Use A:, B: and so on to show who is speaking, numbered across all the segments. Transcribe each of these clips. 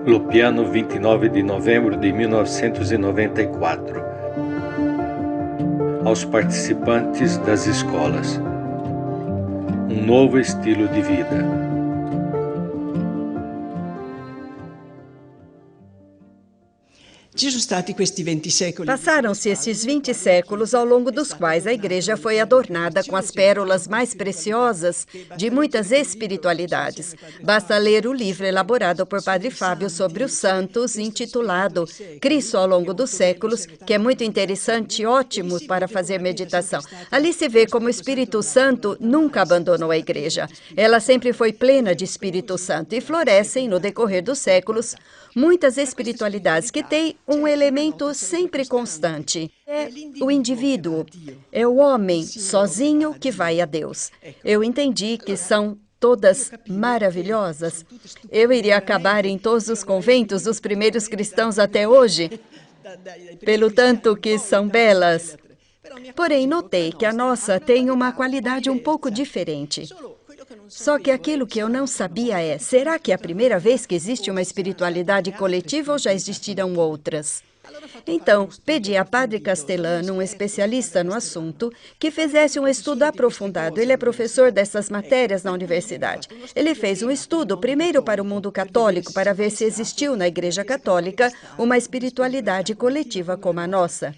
A: Lupiano, 29 de novembro de 1994. Aos participantes das escolas. Um novo estilo de vida.
B: Passaram-se esses 20 séculos ao longo dos quais a Igreja foi adornada com as pérolas mais preciosas de muitas espiritualidades. Basta ler o livro elaborado por Padre Fábio sobre os santos, intitulado Cristo ao longo dos séculos, que é muito interessante e ótimo para fazer meditação. Ali se vê como o Espírito Santo nunca abandonou a Igreja. Ela sempre foi plena de Espírito Santo e florescem, no decorrer dos séculos, muitas espiritualidades que têm um elemento sempre constante. É o indivíduo, é o homem sozinho que vai a Deus. Eu entendi que são todas maravilhosas. Eu iria acabar em todos os conventos dos primeiros cristãos até hoje, pelo tanto que são belas. Porém, notei que a nossa tem uma qualidade um pouco diferente. Só que aquilo que eu não sabia é, será que é a primeira vez que existe uma espiritualidade coletiva ou já existiram outras? Então, pedi a Padre Castellano, um especialista no assunto, que fizesse um estudo aprofundado. Ele é professor dessas matérias na universidade. Ele fez um estudo, primeiro para o mundo católico, para ver se existiu na Igreja Católica uma espiritualidade coletiva como a nossa.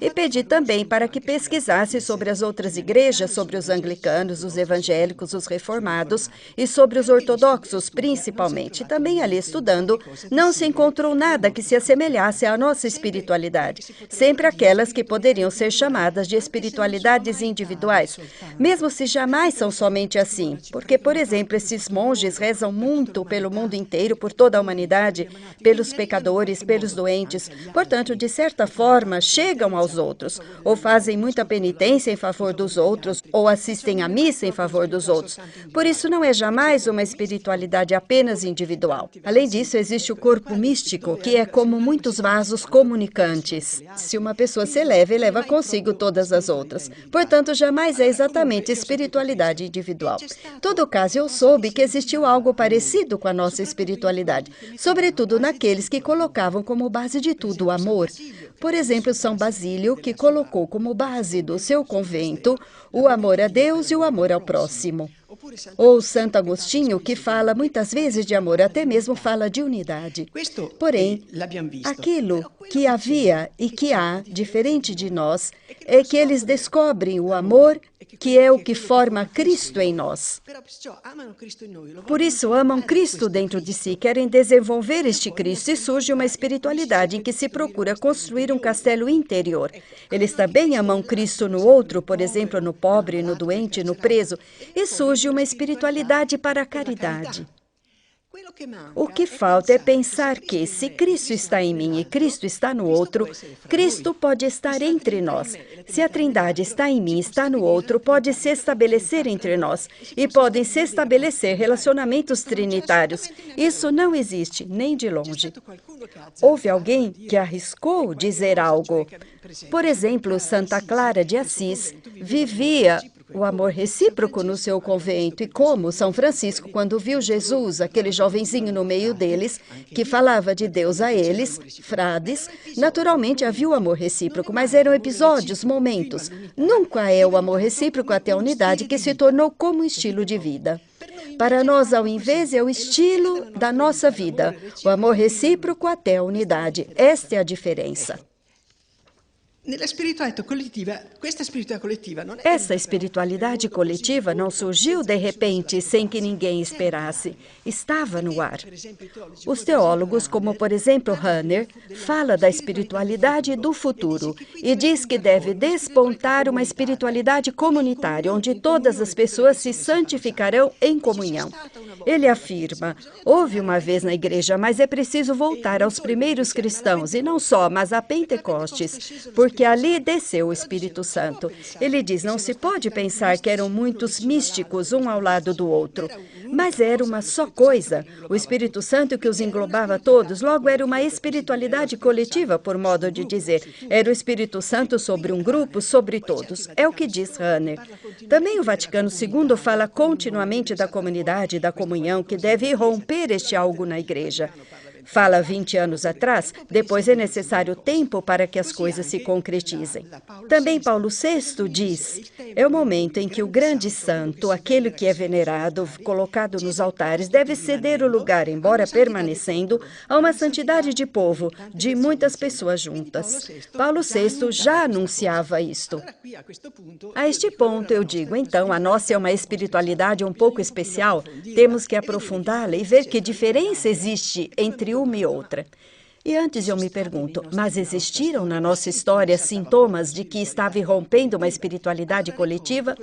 B: E pedi também para que pesquisasse sobre as outras igrejas, sobre os anglicanos, os evangélicos, os reformados e sobre os ortodoxos, principalmente. Também ali estudando, não se encontrou nada que se assemelhasse à nossa espiritualidade. Sempre aquelas que poderiam ser chamadas de espiritualidades individuais, mesmo se jamais são somente assim. Porque, por exemplo, esses monges rezam muito pelo mundo inteiro, por toda a humanidade, pelos pecadores, pelos doentes. Portanto, de certa forma, chegam aos outros, ou fazem muita penitência em favor dos outros, ou assistem à missa em favor dos outros. Por isso, não é jamais uma espiritualidade apenas individual. Além disso, existe o corpo místico, que é como muitos vasos comunicantes. Se uma pessoa se eleva, leva consigo todas as outras. Portanto, jamais é exatamente espiritualidade individual. Em todo caso, eu soube que existiu algo parecido com a nossa espiritualidade, sobretudo naqueles que colocavam como base de tudo o amor. Por exemplo, São Basílio, que colocou como base do seu convento o amor a Deus e o amor ao próximo. Ou Santo Agostinho, que fala muitas vezes de amor, até mesmo fala de unidade. Porém, aquilo que havia e que há, diferente de nós, é que eles descobrem o amor, que é o que forma Cristo em nós. Por isso, amam Cristo dentro de si, querem desenvolver este Cristo e surge uma espiritualidade em que se procura construir um castelo interior. Eles também amam Cristo no outro, por exemplo, no pobre, no doente, no preso, e surge uma espiritualidade para a caridade. O que falta é pensar que, se Cristo está em mim e Cristo está no outro, Cristo pode estar entre nós. Se a Trindade está em mim e está no outro, pode se estabelecer entre nós. E podem se estabelecer relacionamentos trinitários. Isso não existe, nem de longe. Houve alguém que arriscou dizer algo. Por exemplo, Santa Clara de Assis vivia o amor recíproco no seu convento. E como São Francisco, quando viu Jesus, aquele jovenzinho no meio deles, que falava de Deus a eles, frades, naturalmente havia o amor recíproco, mas eram episódios, momentos. Nunca é o amor recíproco até a unidade que se tornou como um estilo de vida. Para nós, ao invés, é o estilo da nossa vida, o amor recíproco até a unidade. Esta é a diferença. Essa espiritualidade coletiva não surgiu de repente, sem que ninguém esperasse. Estava no ar. Os teólogos, como por exemplo Hanner, fala da espiritualidade do futuro e diz que deve despontar uma espiritualidade comunitária, onde todas as pessoas se santificarão em comunhão. Ele afirma, houve uma vez na igreja, mas é preciso voltar aos primeiros cristãos, e não só, mas a Pentecostes, porque porque ali desceu o Espírito Santo. Ele diz, não se pode pensar que eram muitos místicos um ao lado do outro, mas era uma só coisa. O Espírito Santo que os englobava todos, logo era uma espiritualidade coletiva, por modo de dizer. Era o Espírito Santo sobre um grupo, sobre todos. É o que diz Rahner. Também o Vaticano II fala continuamente da comunidade, da comunhão, que deve romper este algo na igreja. Fala 20 anos atrás, depois é necessário tempo para que as coisas se concretizem. Também Paulo VI diz, é o momento em que o grande santo, aquele que é venerado, colocado nos altares, deve ceder o lugar, embora permanecendo, a uma santidade de povo, de muitas pessoas juntas. Paulo VI já anunciava isto. A este ponto eu digo, então, a nossa é uma espiritualidade um pouco especial, temos que aprofundá-la e ver que diferença existe entre uma e outra. E antes eu me pergunto, mas existiram na nossa história sintomas de que estava irrompendo uma espiritualidade coletiva?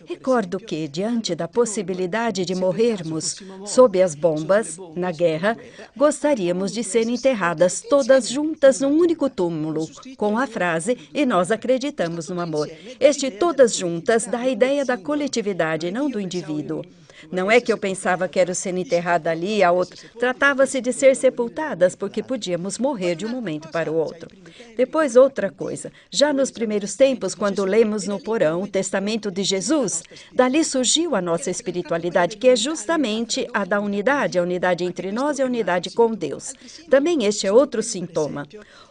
B: Recordo que, diante da possibilidade de morrermos sob as bombas, na guerra, gostaríamos de ser enterradas todas juntas num único túmulo, com a frase, e nós acreditamos no amor. Este todas juntas dá a ideia da coletividade, não do indivíduo. Não é que eu pensava que era ser enterrada ali, a outra. Tratava-se de ser sepultadas, porque podíamos morrer de um momento para o outro. Depois, outra coisa. Já nos primeiros tempos, quando lemos no porão o testamento de Jesus, dali surgiu a nossa espiritualidade, que é justamente a da unidade, a unidade entre nós e a unidade com Deus. Também este é outro sintoma.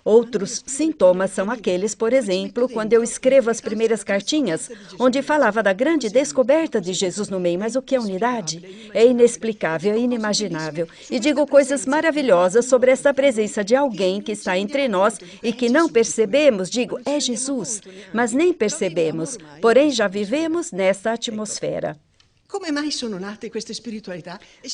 B: Outros sintomas são aqueles, por exemplo, quando eu escrevo as primeiras cartinhas, onde falava da grande descoberta de Jesus no meio. Mas o que é unidade? É inexplicável, é inimaginável. E digo coisas maravilhosas sobre essa presença de alguém que está entre nós e que não percebemos. Digo, é Jesus, mas nem percebemos, porém já vivemos nesta atmosfera.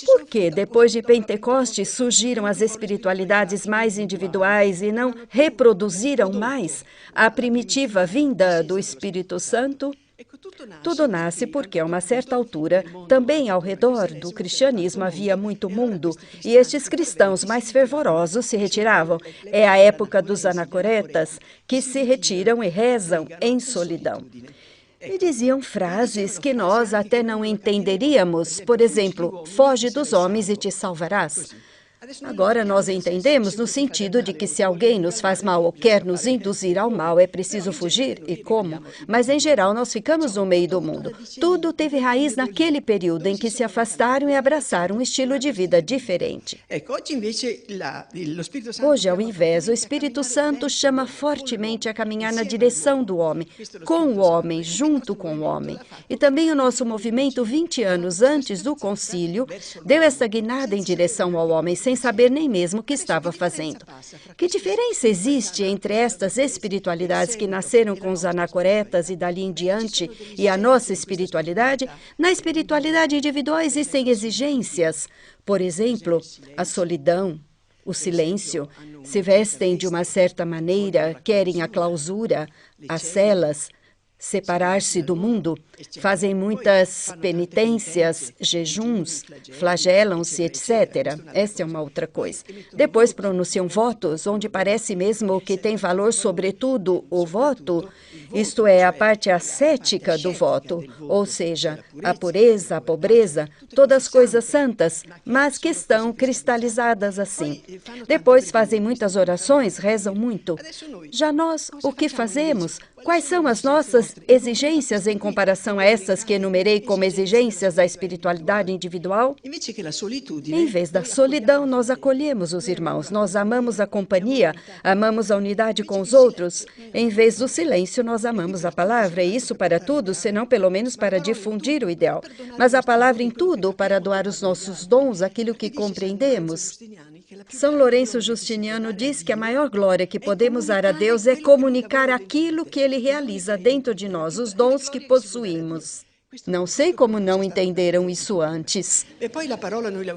B: Por que, depois de Pentecostes, surgiram as espiritualidades mais individuais e não reproduziram mais a primitiva vinda do Espírito Santo? Tudo nasce porque, a uma certa altura, também ao redor do cristianismo havia muito mundo, e estes cristãos mais fervorosos se retiravam. É a época dos anacoretas, que se retiram e rezam em solidão. E diziam frases que nós até não entenderíamos. Por exemplo, foge dos homens e te salvarás. Agora nós entendemos no sentido de que se alguém nos faz mal ou quer nos induzir ao mal, é preciso fugir. E como? Mas, em geral, nós ficamos no meio do mundo. Tudo teve raiz naquele período em que se afastaram e abraçaram um estilo de vida diferente. Hoje, ao invés, o Espírito Santo chama fortemente a caminhar na direção do homem, com o homem, junto com o homem. E também o nosso movimento, 20 anos antes do concílio, deu essa guinada em direção ao homem, sem saber nem mesmo o que estava fazendo. Que diferença existe entre estas espiritualidades que nasceram com os anacoretas e dali em diante e a nossa espiritualidade? Na espiritualidade individual existem exigências. Por exemplo, a solidão, o silêncio, se vestem de uma certa maneira, querem a clausura, as celas, separar-se do mundo, fazem muitas penitências, jejuns, flagelam-se, etc. Essa é uma outra coisa. Depois pronunciam votos, onde parece mesmo que tem valor sobretudo o voto, isto é, a parte ascética do voto, ou seja, a pureza, a pobreza, todas coisas santas, mas que estão cristalizadas assim. Depois fazem muitas orações, rezam muito. Já nós, o que fazemos? Quais são as nossas exigências em comparação a essas que enumerei como exigências da espiritualidade individual? Em vez da solidão, nós acolhemos os irmãos, nós amamos a companhia, amamos a unidade com os outros. Em vez do silêncio, nós amamos a palavra, e isso para tudo, senão pelo menos para difundir o ideal. Mas a palavra em tudo, para doar os nossos dons, aquilo que compreendemos. São Lourenço Justiniano diz que a maior glória que podemos dar a Deus é comunicar aquilo que Ele realiza dentro de nós, os dons que possuímos. Não sei como não entenderam isso antes.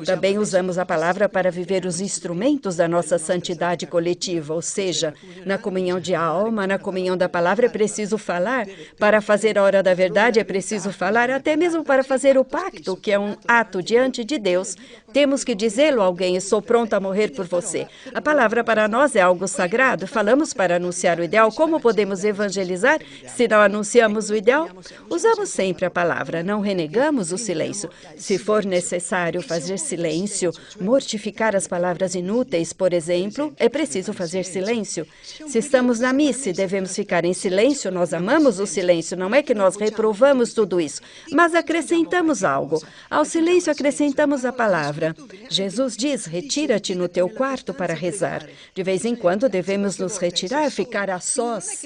B: Também usamos a palavra para viver os instrumentos da nossa santidade coletiva, ou seja, na comunhão de alma, na comunhão da palavra é preciso falar, para fazer a hora da verdade é preciso falar, até mesmo para fazer o pacto, que é um ato diante de Deus. Temos que dizê-lo a alguém, estou pronto a morrer por você. A palavra para nós é algo sagrado, falamos para anunciar o ideal. Como podemos evangelizar se não anunciamos o ideal? Usamos sempre a palavra, não renegamos o silêncio. Se for necessário fazer silêncio, mortificar as palavras inúteis, por exemplo, é preciso fazer silêncio. Se estamos na missa e devemos ficar em silêncio, nós amamos o silêncio, não é que nós reprovamos tudo isso, mas acrescentamos algo. Ao silêncio acrescentamos a palavra. Jesus diz, retira-te no teu quarto para rezar. De vez em quando devemos nos retirar, ficar a sós.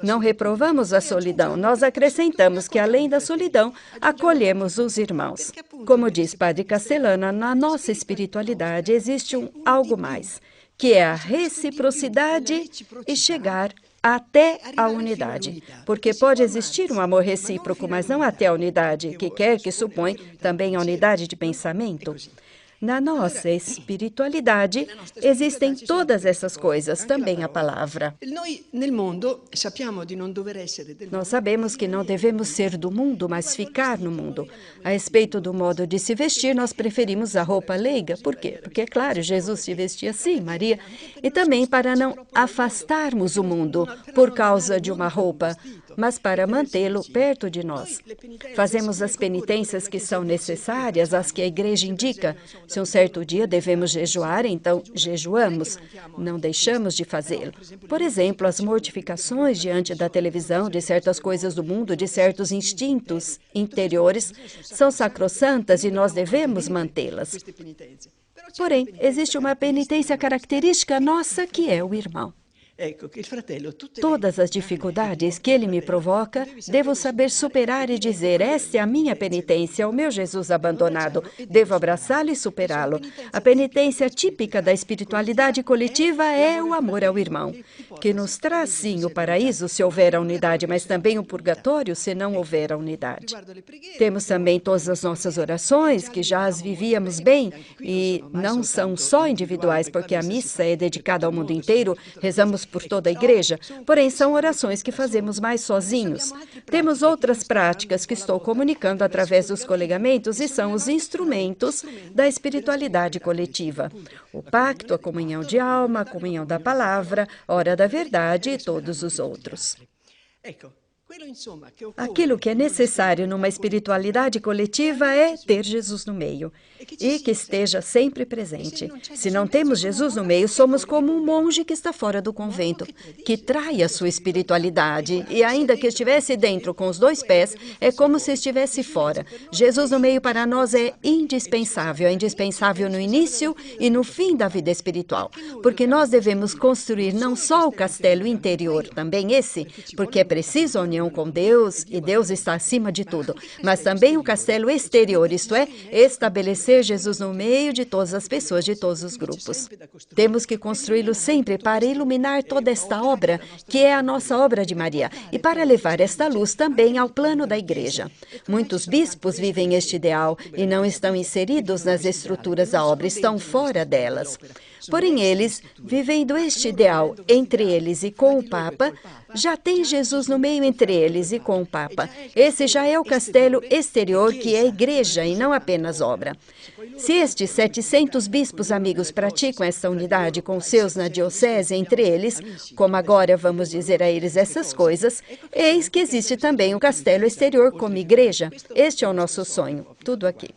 B: Não reprovamos a solidão, nós acrescentamos que além da solidão, acolhemos os irmãos. Como diz Padre Castellano, na nossa espiritualidade existe algo mais, que é a reciprocidade e chegar até a unidade. Porque pode existir um amor recíproco, mas não até a unidade, que quer que supõe também a unidade de pensamento. Na nossa espiritualidade, existem todas essas coisas, também a palavra. Nós sabemos que não devemos ser do mundo, mas ficar no mundo. A respeito do modo de se vestir, nós preferimos a roupa leiga. Por quê? Porque, é claro, Jesus se vestia assim, Maria. E também para não afastarmos o mundo por causa de uma roupa, mas para mantê-lo perto de nós. Fazemos as penitências que são necessárias, as que a Igreja indica. Se um certo dia devemos jejuar, então jejuamos. Não deixamos de fazê-lo. Por exemplo, as mortificações diante da televisão, de certas coisas do mundo, de certos instintos interiores, são sacrossantas e nós devemos mantê-las. Porém, existe uma penitência característica nossa que é o irmão. Todas as dificuldades que ele me provoca, devo saber superar e dizer, esta é a minha penitência, o meu Jesus abandonado. Devo abraçá-lo e superá-lo. A penitência típica da espiritualidade coletiva é o amor ao irmão, que nos traz, sim, o paraíso se houver a unidade, mas também o purgatório se não houver a unidade. Temos também todas as nossas orações, que já as vivíamos bem, e não são só individuais, porque a missa é dedicada ao mundo inteiro, rezamos por toda a igreja, porém são orações que fazemos mais sozinhos. Temos outras práticas que estou comunicando através dos colegamentos e são os instrumentos da espiritualidade coletiva. O pacto, a comunhão de alma, a comunhão da palavra, a hora da verdade e todos os outros. Aquilo que é necessário numa espiritualidade coletiva é ter Jesus no meio e que esteja sempre presente. Se não temos Jesus no meio, somos como um monge que está fora do convento, que trai a sua espiritualidade e ainda que estivesse dentro com os dois pés, é como se estivesse fora. Jesus no meio para nós é indispensável no início e no fim da vida espiritual, porque nós devemos construir não só o castelo interior, também esse, porque é preciso a união com Deus, e Deus está acima de tudo, mas também o castelo exterior, isto é, estabelecer Jesus no meio de todas as pessoas, de todos os grupos. Temos que construí-lo sempre para iluminar toda esta obra, que é a nossa obra de Maria, e para levar esta luz também ao plano da Igreja. Muitos bispos vivem este ideal e não estão inseridos nas estruturas da obra, estão fora delas. Porém, eles, vivendo este ideal entre eles e com o Papa, já tem Jesus no meio entre eles e com o Papa. Esse já é o castelo exterior que é a Igreja e não apenas obra. Se estes 700 bispos amigos praticam essa unidade com os seus na diocese entre eles, como agora vamos dizer a eles essas coisas, eis que existe também o castelo exterior como Igreja. Este é o nosso sonho. Tudo aqui.